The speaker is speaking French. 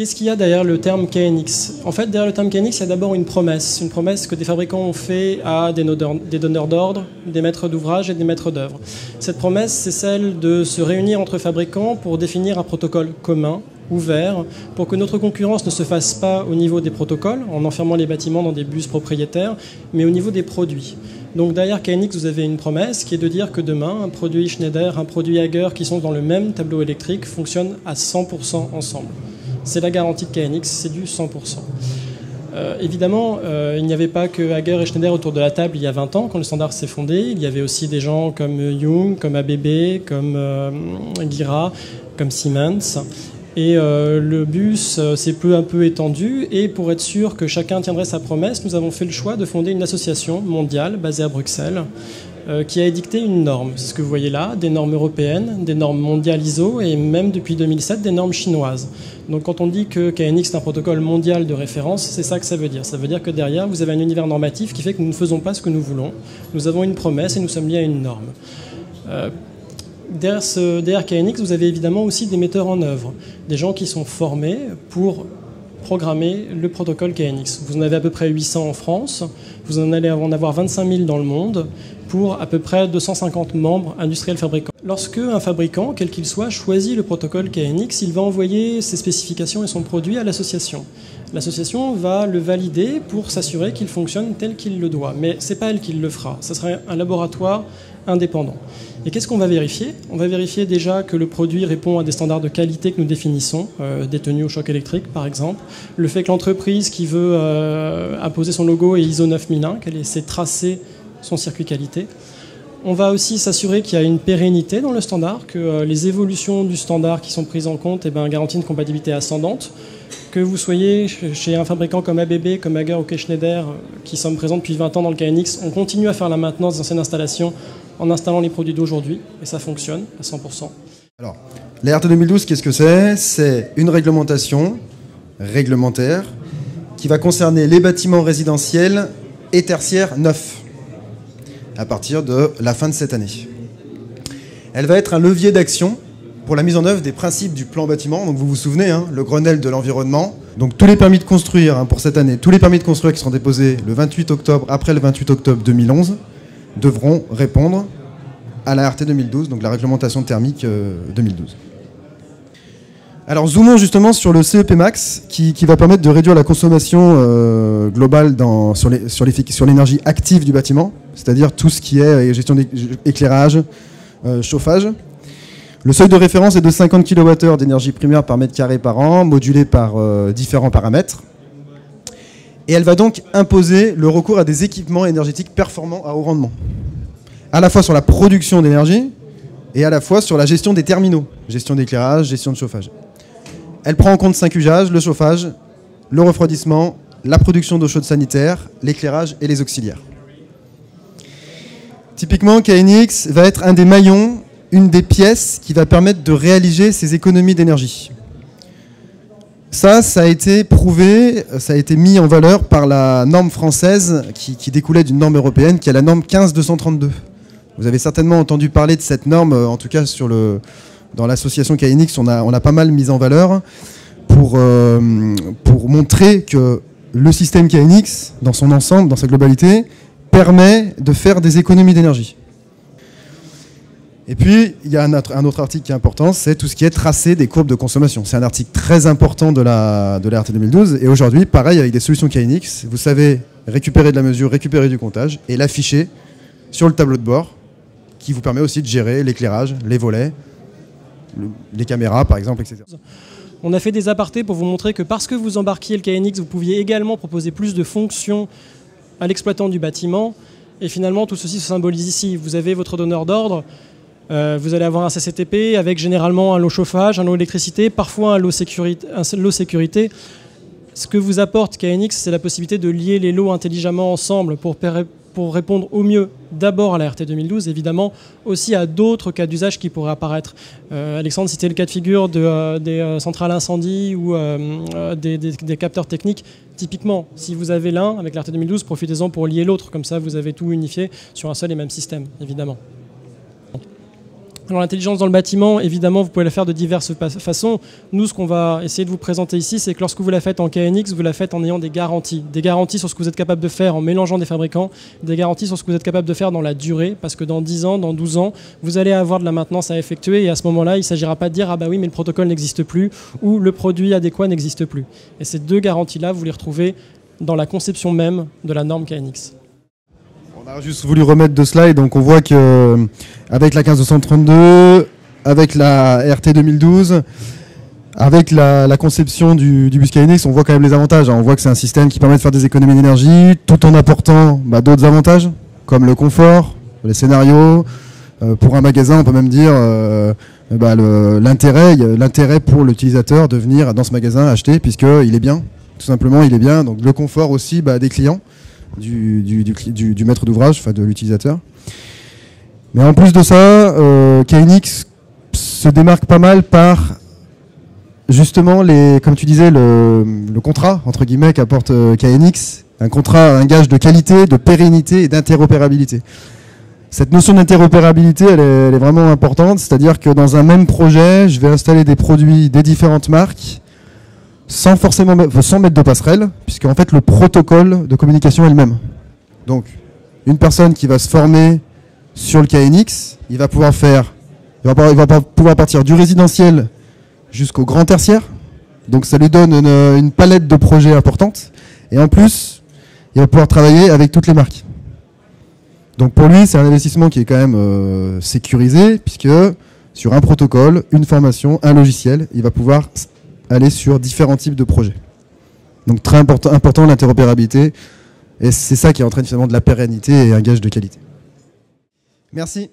Qu'est-ce qu'il y a derrière le terme KNX? En fait, derrière le terme KNX, il y a d'abord une promesse que des fabricants ont fait à des donneurs d'ordre, des maîtres d'ouvrage et des maîtres d'œuvre. Cette promesse, c'est celle de se réunir entre fabricants pour définir un protocole commun, ouvert, pour que notre concurrence ne se fasse pas au niveau des protocoles, en enfermant les bâtiments dans des bus propriétaires, mais au niveau des produits. Donc derrière KNX, vous avez une promesse qui est de dire que demain, un produit Schneider, un produit Hager qui sont dans le même tableau électrique fonctionnent à 100% ensemble. C'est la garantie de KNX, c'est du 100%. Évidemment, il n'y avait pas que Hager et Schneider autour de la table il y a 20 ans, quand le standard s'est fondé. Il y avait aussi des gens comme Young, comme ABB, comme Gira, comme Siemens. Et le bus s'est peu à peu étendu. Et pour être sûr que chacun tiendrait sa promesse, nous avons fait le choix de fonder une association mondiale basée à Bruxelles qui a édicté une norme. C'est ce que vous voyez là, des normes européennes, des normes mondiales ISO et même depuis 2007 des normes chinoises. Donc quand on dit que KNX est un protocole mondial de référence, c'est ça que ça veut dire. Ça veut dire que derrière, vous avez un univers normatif qui fait que nous ne faisons pas ce que nous voulons. Nous avons une promesse et nous sommes liés à une norme. Derrière KNX, vous avez évidemment aussi des metteurs en œuvre, des gens qui sont formés pour programmer le protocole KNX. Vous en avez à peu près 800 en France, vous en allez en avoir 25 000 dans le monde, pour à peu près 250 membres industriels fabricants. Lorsque un fabricant, quel qu'il soit, choisit le protocole KNX, il va envoyer ses spécifications et son produit à l'association. L'association va le valider pour s'assurer qu'il fonctionne tel qu'il le doit. Mais ce n'est pas elle qui le fera, ce sera un laboratoire indépendant. Et qu'est-ce qu'on va vérifier? On va vérifier déjà que le produit répond à des standards de qualité que nous définissons, des tenues au choc électrique par exemple, le fait que l'entreprise qui veut imposer son logo est ISO 9001, qu'elle sait tracer son circuit qualité. On va aussi s'assurer qu'il y a une pérennité dans le standard, que les évolutions du standard qui sont prises en compte garantissent une compatibilité ascendante. Que vous soyez chez un fabricant comme ABB, comme Hager ou Schneider, qui sommes présents depuis 20 ans dans le KNX, on continue à faire la maintenance des anciennes installations en installant les produits d'aujourd'hui, et ça fonctionne à 100%. Alors, la RT 2012, qu'est-ce que c'est? C'est une réglementation réglementaire qui va concerner les bâtiments résidentiels et tertiaires neufs à partir de la fin de cette année. Elle va être un levier d'action pour la mise en œuvre des principes du plan bâtiment. Donc vous vous souvenez, le Grenelle de l'environnement. Donc tous les permis de construire pour cette année, tous les permis de construire qui seront déposés le 28 octobre, après le 28 octobre 2011, devront répondre à la RT 2012, donc la réglementation thermique 2012. Alors zoomons justement sur le CEP Max qui va permettre de réduire la consommation globale sur l'énergie active du bâtiment, c'est-à-dire tout ce qui est gestion d'éclairage, chauffage. Le seuil de référence est de 50 kWh d'énergie primaire par mètre carré par an, modulé par différents paramètres. Et elle va donc imposer le recours à des équipements énergétiques performants à haut rendement, à la fois sur la production d'énergie et à la fois sur la gestion des terminaux, gestion d'éclairage, gestion de chauffage. Elle prend en compte 5 usages: le chauffage, le refroidissement, la production d'eau chaude sanitaire, l'éclairage et les auxiliaires. Typiquement, KNX va être un des maillons, une des pièces qui va permettre de réaliser ces économies d'énergie. Ça a été prouvé, ça a été mis en valeur par la norme française qui découlait d'une norme européenne, qui est la norme 15232. Vous avez certainement entendu parler de cette norme, en tout cas dans l'association KNX, on a pas mal mis en valeur pour montrer que le système KNX, dans son ensemble, dans sa globalité, permet de faire des économies d'énergie. Et puis, il y a un autre article qui est important, c'est tout ce qui est tracé des courbes de consommation. C'est un article très important de la RT 2012. Et aujourd'hui, pareil, avec des solutions KNX, vous savez récupérer de la mesure, récupérer du comptage et l'afficher sur le tableau de bord, qui vous permet aussi de gérer l'éclairage, les volets, les caméras, par exemple, etc. On a fait des apartés pour vous montrer que parce que vous embarquiez le KNX, vous pouviez également proposer plus de fonctions à l'exploitant du bâtiment. Et finalement, tout ceci se symbolise ici. Vous avez votre donneur d'ordre. Vous allez avoir un CCTP avec généralement un lot chauffage, un lot électricité, parfois un lot sécurité. Ce que vous apporte KNX, c'est la possibilité de lier les lots intelligemment ensemble pour répondre au mieux d'abord à la RT 2012, évidemment aussi à d'autres cas d'usage qui pourraient apparaître. Alexandre citait le cas de figure des centrales incendie ou des capteurs techniques. Typiquement, si vous avez l'un avec la RT 2012, profitez-en pour lier l'autre, comme ça vous avez tout unifié sur un seul et même système, évidemment. Alors l'intelligence dans le bâtiment, évidemment, vous pouvez la faire de diverses façons. Nous, ce qu'on va essayer de vous présenter ici, c'est que lorsque vous la faites en KNX, vous la faites en ayant des garanties. Des garanties sur ce que vous êtes capable de faire en mélangeant des fabricants, des garanties sur ce que vous êtes capable de faire dans la durée, parce que dans 10 ans, dans 12 ans, vous allez avoir de la maintenance à effectuer, et à ce moment-là, il ne s'agira pas de dire « Ah bah oui, mais le protocole n'existe plus » ou « Le produit adéquat n'existe plus ». Et ces deux garanties-là, vous les retrouvez dans la conception même de la norme KNX. On a juste voulu remettre deux slides, donc on voit que avec la 15232, avec la RT 2012, avec la conception du bus KNX, on voit quand même les avantages. On voit que c'est un système qui permet de faire des économies d'énergie, tout en apportant d'autres avantages, comme le confort, les scénarios. Pour un magasin, on peut même dire l'intérêt pour l'utilisateur de venir dans ce magasin acheter, puisqu'il est bien, tout simplement il est bien. Donc le confort aussi des clients. Du maître d'ouvrage, enfin de l'utilisateur. Mais en plus de ça, KNX se démarque pas mal par justement comme tu disais, le contrat entre guillemets qu'apporte KNX, un contrat, un gage de qualité, de pérennité et d'interopérabilité. Cette notion d'interopérabilité, elle est vraiment importante, c'est-à-dire que dans un même projet, je vais installer des produits des différentes marques sans mettre de passerelle, puisque en fait le protocole de communication est le même. Donc, une personne qui va se former sur le KNX, il va pouvoir partir du résidentiel jusqu'au grand tertiaire. Donc ça lui donne une palette de projets importante. Et en plus, il va pouvoir travailler avec toutes les marques. Donc pour lui, c'est un investissement qui est quand même sécurisé, puisque sur un protocole, une formation, un logiciel, il va pouvoir aller sur différents types de projets. Donc très important l'interopérabilité, et c'est ça qui entraîne finalement de la pérennité et un gage de qualité. Merci.